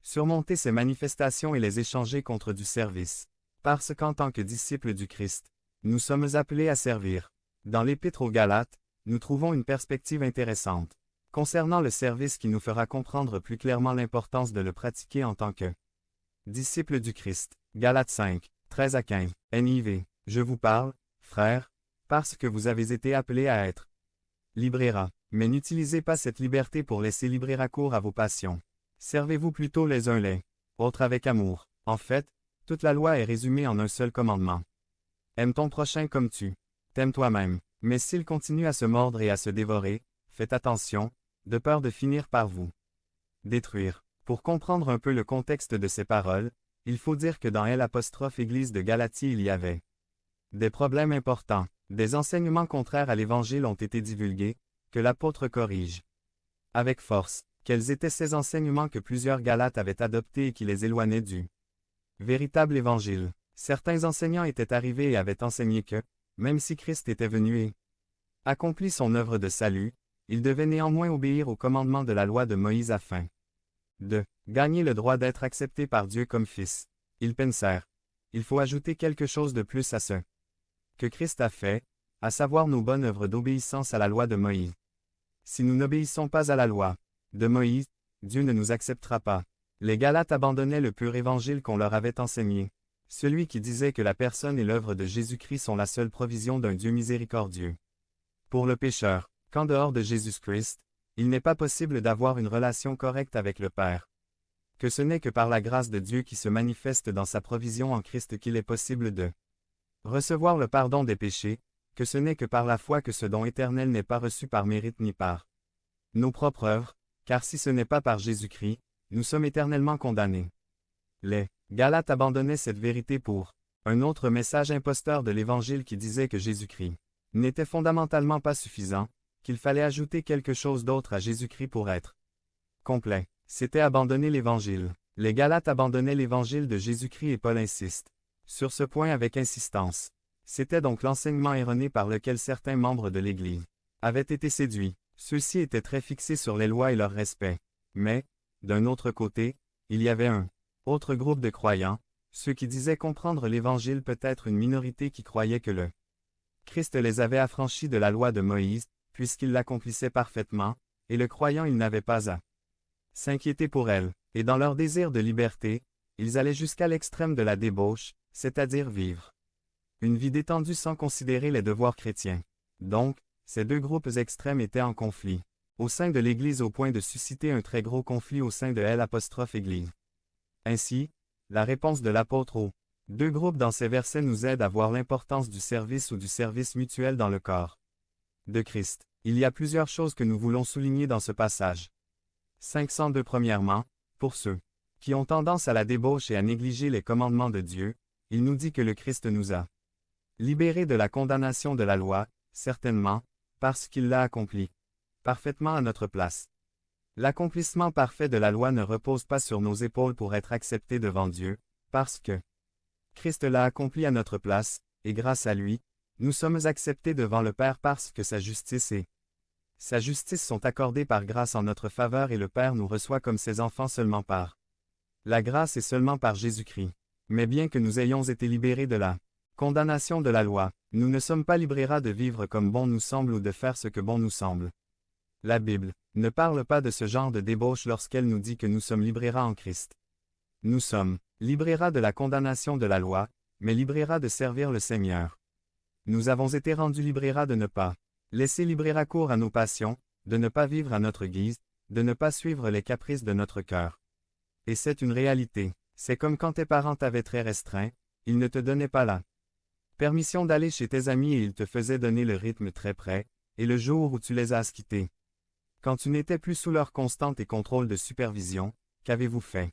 surmonter ces manifestations et les échanger contre du service. Parce qu'en tant que disciples du Christ, nous sommes appelés à servir. Dans l'Épître aux Galates, nous trouvons une perspective intéressante concernant le service qui nous fera comprendre plus clairement l'importance de le pratiquer en tant que disciples du Christ. Galates 5, 13 à 15. NIV. Je vous parle, frères, parce que vous avez été appelés à être libéra. Mais n'utilisez pas cette liberté pour laisser libre cours à vos passions. Servez-vous plutôt les uns les autres avec amour. En fait, toute la loi est résumée en un seul commandement. Aime ton prochain comme tu t'aimes toi-même. Mais s'il continue à se mordre et à se dévorer, faites attention, de peur de finir par vous détruire. Pour comprendre un peu le contexte de ces paroles, il faut dire que dans l'Église de Galatie il y avait des problèmes importants. Des enseignements contraires à l'Évangile ont été divulgués, que l'apôtre corrige avec force. Quels étaient ces enseignements que plusieurs Galates avaient adoptés et qui les éloignaient du véritable Évangile? Certains enseignants étaient arrivés et avaient enseigné que, même si Christ était venu et accompli son œuvre de salut, il devait néanmoins obéir aux commandements de la loi de Moïse afin de gagner le droit d'être accepté par Dieu comme fils. Ils pensèrent, il faut ajouter quelque chose de plus à ce que Christ a fait, à savoir nos bonnes œuvres d'obéissance à la loi de Moïse. Si nous n'obéissons pas à la loi de Moïse, Dieu ne nous acceptera pas. Les Galates abandonnaient le pur évangile qu'on leur avait enseigné, celui qui disait que la personne et l'œuvre de Jésus-Christ sont la seule provision d'un Dieu miséricordieux. Pour le pécheur, qu'en dehors de Jésus-Christ, il n'est pas possible d'avoir une relation correcte avec le Père. Que ce n'est que par la grâce de Dieu qui se manifeste dans sa provision en Christ qu'il est possible de recevoir le pardon des péchés, que ce n'est que par la foi que ce don éternel n'est pas reçu par mérite ni par nos propres œuvres, car si ce n'est pas par Jésus-Christ, nous sommes éternellement condamnés. Les Galates abandonnaient cette vérité pour un autre message imposteur de l'Évangile qui disait que Jésus-Christ n'était fondamentalement pas suffisant, qu'il fallait ajouter quelque chose d'autre à Jésus-Christ pour être complet. C'était abandonner l'Évangile. Les Galates abandonnaient l'Évangile de Jésus-Christ et Paul insiste sur ce point avec insistance. C'était donc l'enseignement erroné par lequel certains membres de l'Église avaient été séduits. Ceux-ci étaient très fixés sur les lois et leur respect. Mais, d'un autre côté, il y avait un autre groupe de croyants, ceux qui disaient comprendre l'Évangile, peut-être une minorité qui croyait que le Christ les avait affranchis de la loi de Moïse, puisqu'il l'accomplissait parfaitement, et le croyant il n'avait pas à s'inquiéter pour elle, et dans leur désir de liberté, ils allaient jusqu'à l'extrême de la débauche, c'est-à-dire vivre une vie détendue sans considérer les devoirs chrétiens. Donc, ces deux groupes extrêmes étaient en conflit au sein de l'Église au point de susciter un très gros conflit au sein de l'Église. Ainsi, la réponse de l'apôtre aux deux groupes dans ces versets nous aide à voir l'importance du service ou du service mutuel dans le corps de Christ. Il y a plusieurs choses que nous voulons souligner dans ce passage. 502 Premièrement, pour ceux qui ont tendance à la débauche et à négliger les commandements de Dieu, il nous dit que le Christ nous a libérés de la condamnation de la loi, certainement, parce qu'il l'a accompli parfaitement à notre place. L'accomplissement parfait de la loi ne repose pas sur nos épaules pour être accepté devant Dieu, parce que Christ l'a accompli à notre place, et grâce à lui, nous sommes acceptés devant le Père parce que sa justice et sa justice sont accordées par grâce en notre faveur et le Père nous reçoit comme ses enfants seulement par la grâce et seulement par Jésus-Christ. Mais bien que nous ayons été libérés de la condamnation de la loi, nous ne sommes pas libérés de vivre comme bon nous semble ou de faire ce que bon nous semble. La Bible ne parle pas de ce genre de débauche lorsqu'elle nous dit que nous sommes libérés en Christ. Nous sommes libérés de la condamnation de la loi, mais libérés de servir le Seigneur. Nous avons été rendus libérés de ne pas laisser libre cours à nos passions, de ne pas vivre à notre guise, de ne pas suivre les caprices de notre cœur. Et c'est une réalité. C'est comme quand tes parents t'avaient très restreint, ils ne te donnaient pas la permission d'aller chez tes amis et ils te faisaient donner le rythme très près, et le jour où tu les as quittés, quand tu n'étais plus sous leur constante et contrôle de supervision, qu'avez-vous fait?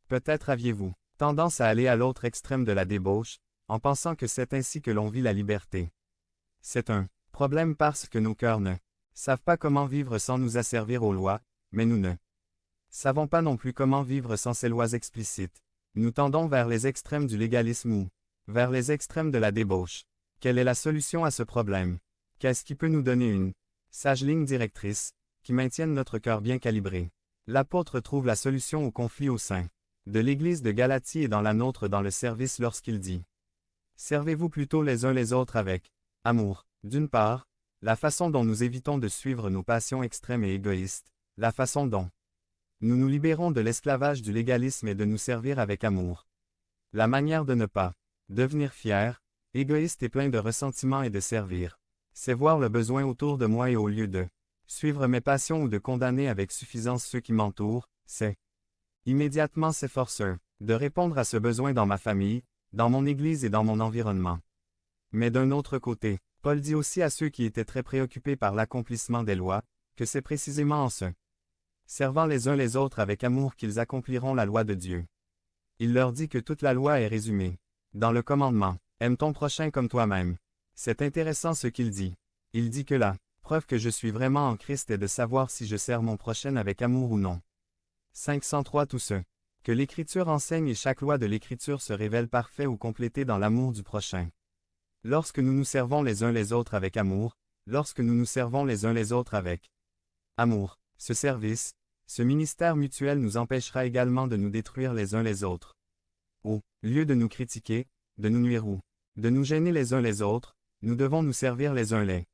Peut-être aviez-vous tendance à aller à l'autre extrême de la débauche, en pensant que c'est ainsi que l'on vit la liberté. C'est un problème parce que nos cœurs ne savent pas comment vivre sans nous asservir aux lois, mais nous ne savons pas non plus comment vivre sans ces lois explicites. Nous tendons vers les extrêmes du légalisme ou vers les extrêmes de la débauche. Quelle est la solution à ce problème? Qu'est-ce qui peut nous donner une sage ligne directrice, qui maintienne notre cœur bien calibré? L'apôtre trouve la solution au conflit au sein de l'Église de Galatie et dans la nôtre dans le service lorsqu'il dit « Servez-vous plutôt les uns les autres avec amour ». D'une part, la façon dont nous évitons de suivre nos passions extrêmes et égoïstes, la façon dont nous nous libérons de l'esclavage du légalisme et de nous servir avec amour. La manière de ne pas devenir fier, égoïste et plein de ressentiment et de servir, c'est voir le besoin autour de moi et au lieu de suivre mes passions ou de condamner avec suffisance ceux qui m'entourent, c'est immédiatement s'efforcer de répondre à ce besoin dans ma famille, dans mon Église et dans mon environnement. Mais d'un autre côté, Paul dit aussi à ceux qui étaient très préoccupés par l'accomplissement des lois, que c'est précisément en se servant les uns les autres avec amour qu'ils accompliront la loi de Dieu. Il leur dit que toute la loi est résumée dans le commandement « Aime ton prochain comme toi-même ». C'est intéressant ce qu'il dit. Il dit que la preuve que je suis vraiment en Christ est de savoir si je sers mon prochain avec amour ou non. 503 Tout ce que l'Écriture enseigne et chaque loi de l'Écriture se révèle parfait ou complété dans l'amour du prochain. Lorsque nous nous servons les uns les autres avec amour, lorsque nous nous servons les uns les autres avec amour, ce service, ce ministère mutuel nous empêchera également de nous détruire les uns les autres. Au lieu de nous critiquer, de nous nuire ou de nous gêner les uns les autres, nous devons nous servir les uns les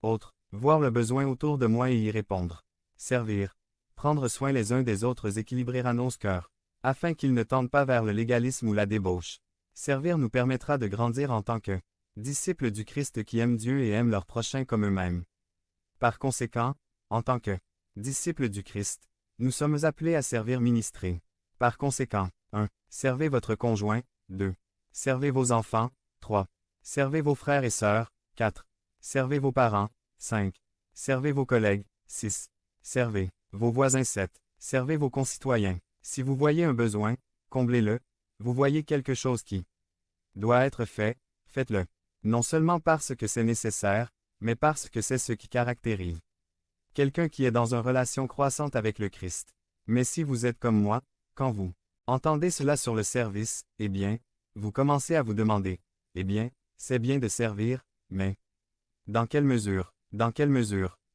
autres, voir le besoin autour de moi et y répondre. Servir, prendre soin les uns des autres équilibrera nos cœurs, afin qu'ils ne tendent pas vers le légalisme ou la débauche. Servir nous permettra de grandir en tant que disciples du Christ qui aiment Dieu et aiment leur prochain comme eux-mêmes. Par conséquent, en tant que disciples du Christ, nous sommes appelés à servir ministrer. Par conséquent, 1. Servez votre conjoint, 2. Servez vos enfants, 3. Servez vos frères et sœurs, 4. Servez vos parents, 5. Servez vos collègues, 6. Servez vos voisins, 7. Servez vos concitoyens. Si vous voyez un besoin, comblez-le. Vous voyez quelque chose qui doit être fait, faites-le. Non seulement parce que c'est nécessaire, mais parce que c'est ce qui caractérise quelqu'un qui est dans une relation croissante avec le Christ. Mais si vous êtes comme moi, quand vous entendez cela sur le service, eh bien, vous commencez à vous demander, eh bien, c'est bien de servir, mais dans quelle mesure,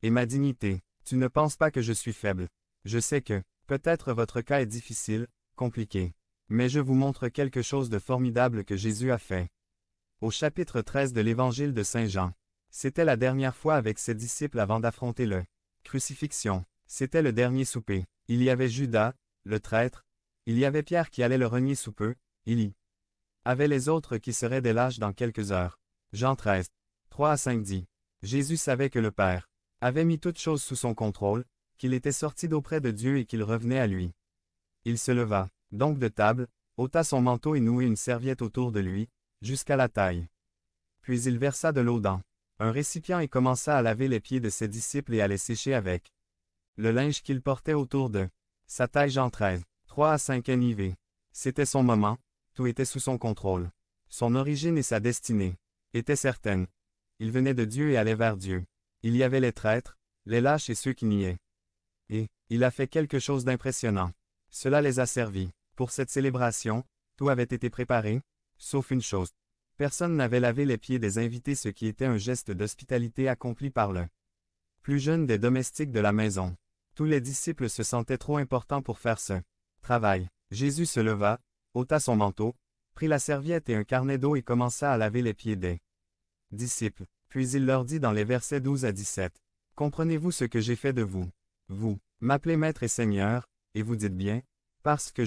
et ma dignité, tu ne penses pas que je suis faible. Je sais que, peut-être votre cas est difficile, compliqué. Mais je vous montre quelque chose de formidable que Jésus a fait. Au chapitre 13 de l'Évangile de Saint Jean. C'était la dernière fois avec ses disciples avant d'affronter le crucifixion. C'était le dernier souper. Il y avait Judas, le traître. Il y avait Pierre qui allait le renier sous peu. Il y avait les autres qui seraient des lâches dans quelques heures. Jean 13, 3 à 5 dit. Jésus savait que le Père avait mis toutes choses sous son contrôle, qu'il était sorti d'auprès de Dieu et qu'il revenait à lui. Il se leva, donc de table, ôta son manteau et nouait une serviette autour de lui, jusqu'à la taille. Puis il versa de l'eau dans un récipient et commença à laver les pieds de ses disciples et à les sécher avec le linge qu'il portait autour de sa taille. Jean 13, 3 à 5 NIV. C'était son moment, tout était sous son contrôle. Son origine et sa destinée étaient certaines. Il venait de Dieu et allait vers Dieu. Il y avait les traîtres, les lâches et ceux qui niaient. Et il a fait quelque chose d'impressionnant. Cela les a servis. Pour cette célébration, tout avait été préparé, sauf une chose. Personne n'avait lavé les pieds des invités, ce qui était un geste d'hospitalité accompli par le plus jeune des domestiques de la maison. Tous les disciples se sentaient trop importants pour faire ce travail. Jésus se leva, ôta son manteau, prit la serviette et un carnet d'eau et commença à laver les pieds des disciples. Puis il leur dit dans les versets 12 à 17, « Comprenez-vous ce que j'ai fait de vous? Vous m'appelez Maître et Seigneur, et vous dites bien, parce que